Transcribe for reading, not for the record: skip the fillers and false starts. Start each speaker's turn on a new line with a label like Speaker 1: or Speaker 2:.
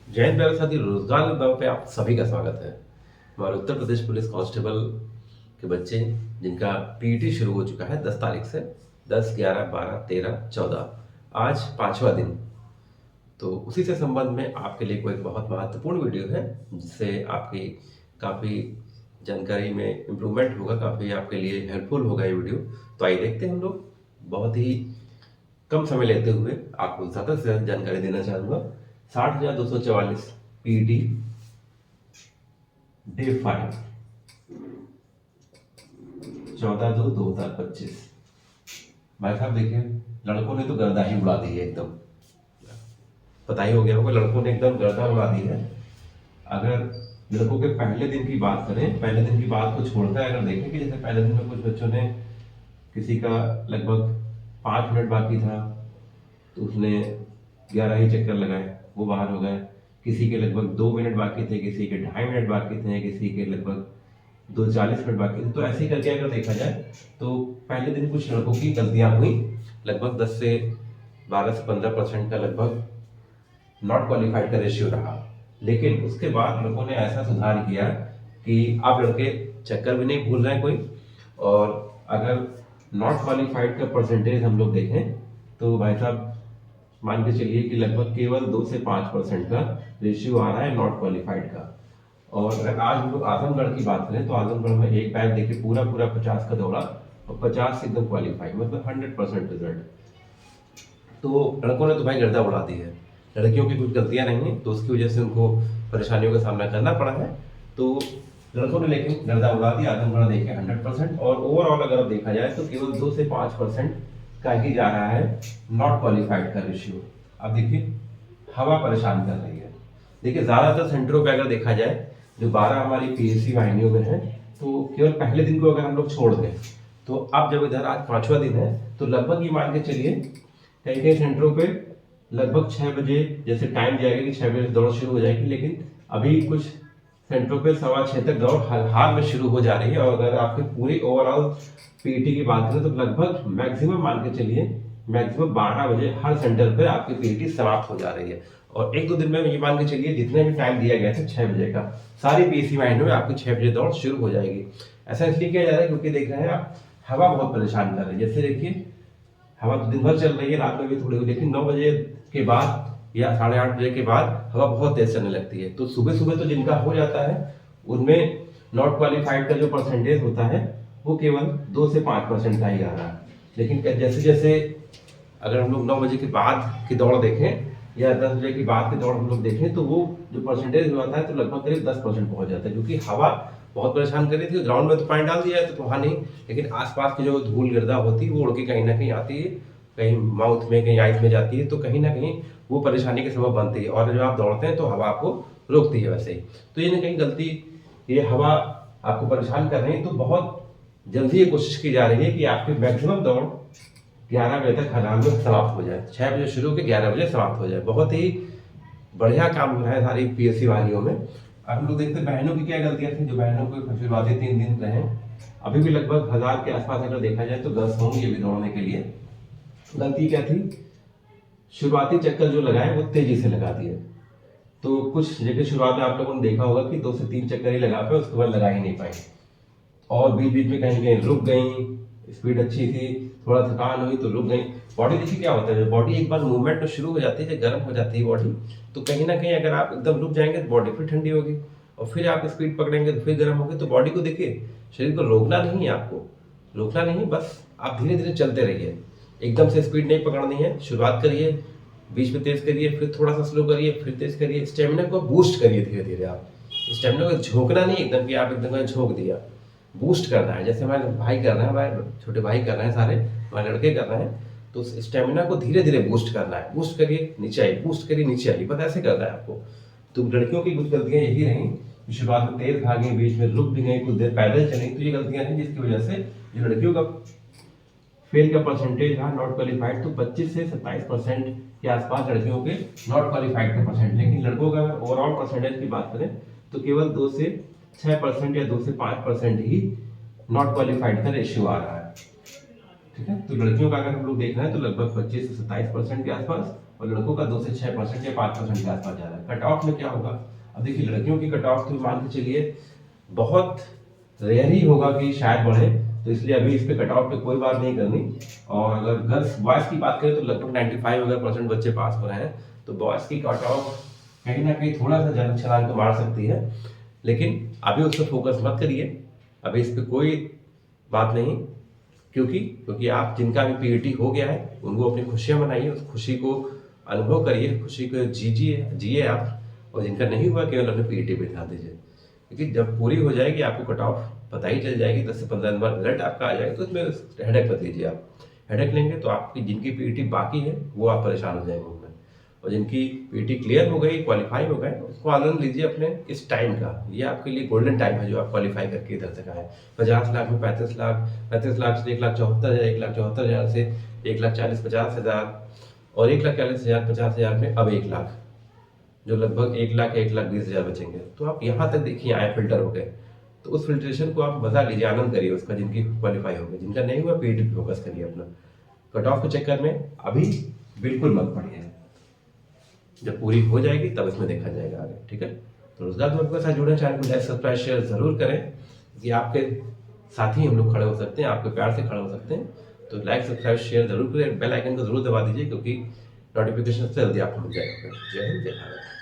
Speaker 1: जय हिंद प्यारे साथी, रोजगार विभाग पे आप सभी का स्वागत है। हमारे उत्तर प्रदेश पुलिस कांस्टेबल के बच्चे जिनका पीटी शुरू हो चुका है 10 तारीख से, 10, 11, 12, 13, 14, आज 5वां दिन। तो उसी से संबंध में आपके लिए कोई एक बहुत महत्वपूर्ण वीडियो है जिससे आपकी काफ़ी जानकारी में इम्प्रूवमेंट होगा, काफ़ी आपके लिए हेल्पफुल होगा ये वीडियो। तो आइए देखते हैं हम लोग। बहुत ही कम समय लेते हुए आपको ज़्यादा से ज़्यादा जानकारी देना चाहूँगा। 60,244 पीडी डे 5, 14/2/2025। भाई साहब देखिए, लड़कों ने तो गर्दा ही उड़ा दी है एकदम। पता ही हो गया होगा, लड़कों ने एकदम गर्दा उड़ा दी है। अगर लड़कों के पहले दिन की बात करें, पहले दिन की बात को छोड़कर अगर देखें कि जैसे पहले दिन में कुछ बच्चों ने, किसी का लगभग 5 मिनट बाकी था तो उसने 11 ही चक्कर लगाए, वो बाहर हो गए। किसी के लगभग 2 मिनट बाकी थे, किसी के 2.5 मिनट बाकी थे, किसी के लगभग 2:40 बाकी थे। तो ऐसे ही करके अगर देखा जाए तो पहले दिन कुछ लड़कों की गलतियां हुई, लगभग 10 से 12 से 15% का लगभग नॉट क्वालिफाइड का रेशियो रहा। लेकिन उसके बाद लड़कों ने ऐसा सुधार किया कि अब लड़के चक्कर भी नहीं भूल रहे हैं कोई। और अगर नॉट क्वालिफाइड का परसेंटेज हम लोग देखें तो भाई साहब मान के चलिए कि लगभग केवल 2 से 5% का रेशियो आ रहा है नॉट क्वालिफाइड का। और अगर आज हम लोग आजमगढ़ की बात करें तो आजमगढ़ में एक बैच देखिए पूरा पूरा 50 का दौड़ा और 50 एकदम क्वालिफाइड, मतलब 100% रिजल्ट। तो लड़कों ने तो भाई गर्दा उड़ा दी है। लड़कियों की कुछ गलतियां नहीं है तो उसकी वजह से उनको परेशानियों का सामना करना पड़ा है। तो लड़कों ने लेकिन गर्दा उड़ा दिया। आजमगढ़ देखे 100%, और ओवरऑल अगर देखा जाए तो केवल 2 से 5% का ही जा रहा है नॉट क्वालिफाइड का रेशियो। अब देखिए हवा परेशान कर रही है। देखिए ज्यादातर सेंटरों पे अगर देखा जाए, जो 12 हमारी पीएससी वाहिनियों में है, तो केवल पहले दिन को अगर हम लोग छोड़ दें तो अब जब इधर आज 5वां दिन है तो लगभग ये मान के चलिए कई कई सेंटरों पे लगभग 6 बजे जैसे टाइम दिया गया कि 6 बजे दौड़ शुरू हो जाएगी, लेकिन अभी कुछ सेंटरों पे 6:15 तक दौड़ हाल में शुरू हो जा रही है। और अगर आपकी पूरी ओवरऑल पीटी की बात करें तो लगभग मैक्सिमम मान के चलिए मैक्सिमम 12 बजे हर सेंटर पे आपकी पीटी समाप्त हो जा रही है। और 1-2 दिन में ये मान के चलिए जितने भी टाइम दिया गया था 6 बजे का, सारी पीएससी वाहिनियों में आपकी 6 बजे दौड़ शुरू हो जाएगी। ऐसा इसलिए किया जा रहा है क्योंकि देख रहे हैं आप, हवा बहुत परेशान कर रही है। जैसे देखिए हवा तो दिन भर चल रही है, रात में भी थोड़ी हुई, लेकिन 9 बजे के बाद या 8:30 बजे के बाद हवा बहुत तेज चलने लगती है। तो सुबह सुबह तो जिनका हो जाता है उनमें नॉट क्वालिफाइड का जो परसेंटेज होता है वो केवल 2 से 5% का ही आ रहा है। लेकिन जैसे जैसे अगर हम लोग 9 बजे के बाद की दौड़ देखें या 10 बजे के बाद की दौड़ हम लोग देखें तो वो जो परसेंटेज आता है तो लगभग करीब 10% पहुंच जाता है, क्योंकि हवा बहुत परेशान कर रही थी। ग्राउंड में तो पानी डाल दिया है तो वहाँ नहीं, लेकिन आसपास की जो धूल गिरदा होती है वो उड़ के कहीं ना कहीं आती है, कहीं माउथ में कहीं आइज में जाती है, तो कहीं ना कहीं वो परेशानी के सबब बनती है। और जब आप दौड़ते हैं तो हवा आपको रोकती है वैसे ही। तो ये ना कहीं गलती, ये हवा आपको परेशान कर रही है। तो बहुत जल्दी ये कोशिश की जा रही है कि आपकी मैक्सिमम दौड़ 11 बजे तक हराम में समाप्त हो जाए, 6 बजे शुरू के 11 बजे समाप्त हो जाए। बहुत ही बढ़िया काम हो रहा है सारी पीएससी वाहिनियों में। अब हम लोग देखते हैं बहनों की क्या गलतियां थी। जो बहनों को शुरुआती 3 दिन रहे, अभी भी लगभग 1000 के आसपास अगर देखा जाए तो गर्ल्स होंगी अभी दौड़ने के लिए। गलती क्या थी, शुरुआती चक्कर जो लगाए वो तेजी से लगा दिए। तो कुछ जगह शुरुआत में आप लोगों ने देखा होगा कि 2 से 3 चक्कर ही लगा पाए, उसके बाद लगा ही नहीं पाए और बीच बीच में कहीं कहीं रुक गई। स्पीड अच्छी थी, थोड़ा थकान हुई तो रुक गई। बॉडी देखिए क्या होता है, बॉडी एक बार मूवमेंट में शुरू हो जाती है, जब गर्म हो जाती है बॉडी, तो कहीं ना कहीं अगर आप एकदम रुक जाएंगे तो बॉडी फिर ठंडी होगी और फिर आप स्पीड पकड़ेंगे तो फिर गर्म होगी। तो बॉडी को देखिए, शरीर को रोकना नहीं है, आपको रोकना नहीं, बस आप धीरे धीरे चलते रहिए। एकदम से स्पीड नहीं पकड़नी है। शुरुआत करिए, बीच में तेज करिए, फिर थोड़ा सा स्लो करिए, फिर तेज करिए। स्टेमिना को बूस्ट करिए धीरे धीरे। आप स्टेमिना को झोंकना नहीं एकदम कि आप एकदम झोंक दिया, बूस्ट करना है। जैसे हमारे भाई कर रहे हैं, हमारे छोटे भाई कर रहे हैं, सारे हमारे लड़के कर रहे हैं, तो स्टेमिना को धीरे धीरे बूस्ट करना है। बूस्ट करिए नीचे आइए, बूस्ट करिए नीचे आइए, पता ऐसे करना है आपको। तो लड़कियों की कुछ गलतियां यही रही, शुरुआत में तेज भागी, बीच में रुक भी गई, कुछ देर पैदल चली। तो ये गलतियां थी जिसकी वजह से जो लड़कियों का फेल का परसेंटेज रहा नॉट क्वालिफाइड, तो 25 से 27% के आसपास लड़कियों के नॉट क्वालिफाइड का परसेंट। लेकिन लड़कों का ओवरऑल परसेंटेज की बात करें तो केवल 2 से 6% या 2 से 5% ही नॉट क्वालिफाइड का रेशियो आ रहा है। ठीक है, तो लड़कियों का अगर हम लोग देख रहे हैं तो लगभग 25 से 27% के आसपास, और लड़कों का 2 से 6% या 5% के आसपास जा रहा है। कट ऑफ में क्या होगा, अब देखिए लड़कियों की कट ऑफ तो मान के चलिए बहुत रेयर ही होगा कि शायद बढ़े, तो इसलिए अभी इस पे कट ऑफ पे कोई बात नहीं करनी। और अगर गर्ल्स बॉयज़ की बात करें तो लगभग 95 अगर परसेंट बच्चे पास हो रहे हैं, तो बॉयज़ की कट ऑफ कहीं ना कहीं थोड़ा सा ज़्यादा छलांग तो मार सकती है, लेकिन अभी उस पर फोकस मत करिए, अभी इस पर कोई बात नहीं। क्योंकि आप जिनका भी पीईटी हो गया है उनको अपनी खुशियाँ मनाइए, उस खुशी को अनुभव करिए, खुशी को जिए आप। और जिनका नहीं हुआ केवल अपने पीईटी पे ध्यान दीजिए, क्योंकि जब पूरी हो जाएगी आपको कट ऑफ पता ही चल जाएगी, 10 से 15 दिन बाद रिजल्ट आपका आ जाएगा, तो उसमें हेडेक मत लीजिए। आप हेडेक लेंगे तो आपकी जिनकी पीईटी बाकी है वो आप परेशान हो जाएंगे उनमें, और जिनकी पीईटी क्लियर हो गई, क्वालिफाई हो गए, उसको आनंद लीजिए अपने इस टाइम का। ये आपके लिए गोल्डन टाइम है जो आप क्वालिफाई करके इधर तक आए। 50 लाख में 35 लाख, 35 लाख से 1,74,000, 1,74,000 से 1,40,50,000 और 1,40,000 50,000 में अब 1 लाख, जो लगभग 1 लाख या 1,20,000 बचेंगे। तो आप यहाँ तक देखिए आए फिल्टर हो गए, तो उस फिल्ट्रेशन को आप मजा लीजिए, आनंद करिए उसका, जिनकी क्वालिफाई हो गए। जिनका नहीं हुआ पीईटी पे फोकस करिए अपना, कट ऑफ के चक्कर में अभी बिल्कुल मत पड़िए, जब पूरी हो जाएगी तब इसमें देखा जाएगा आगे, ठीक है। तो रोजगार में आपके साथ जुड़े, चैनल को लाइक सब्सक्राइब शेयर जरूर करें, कि आपके साथ ही हम लोग खड़े हो सकते हैं, आपके प्यार से खड़े हो सकते हैं। तो लाइक सब्सक्राइब शेयर जरूर करें, बेल आइकन को जरूर दबा दीजिए, क्योंकि नोटिफिकेशन से जल्दी आपको मिल जाएगा। जय हिंद, जय भारत।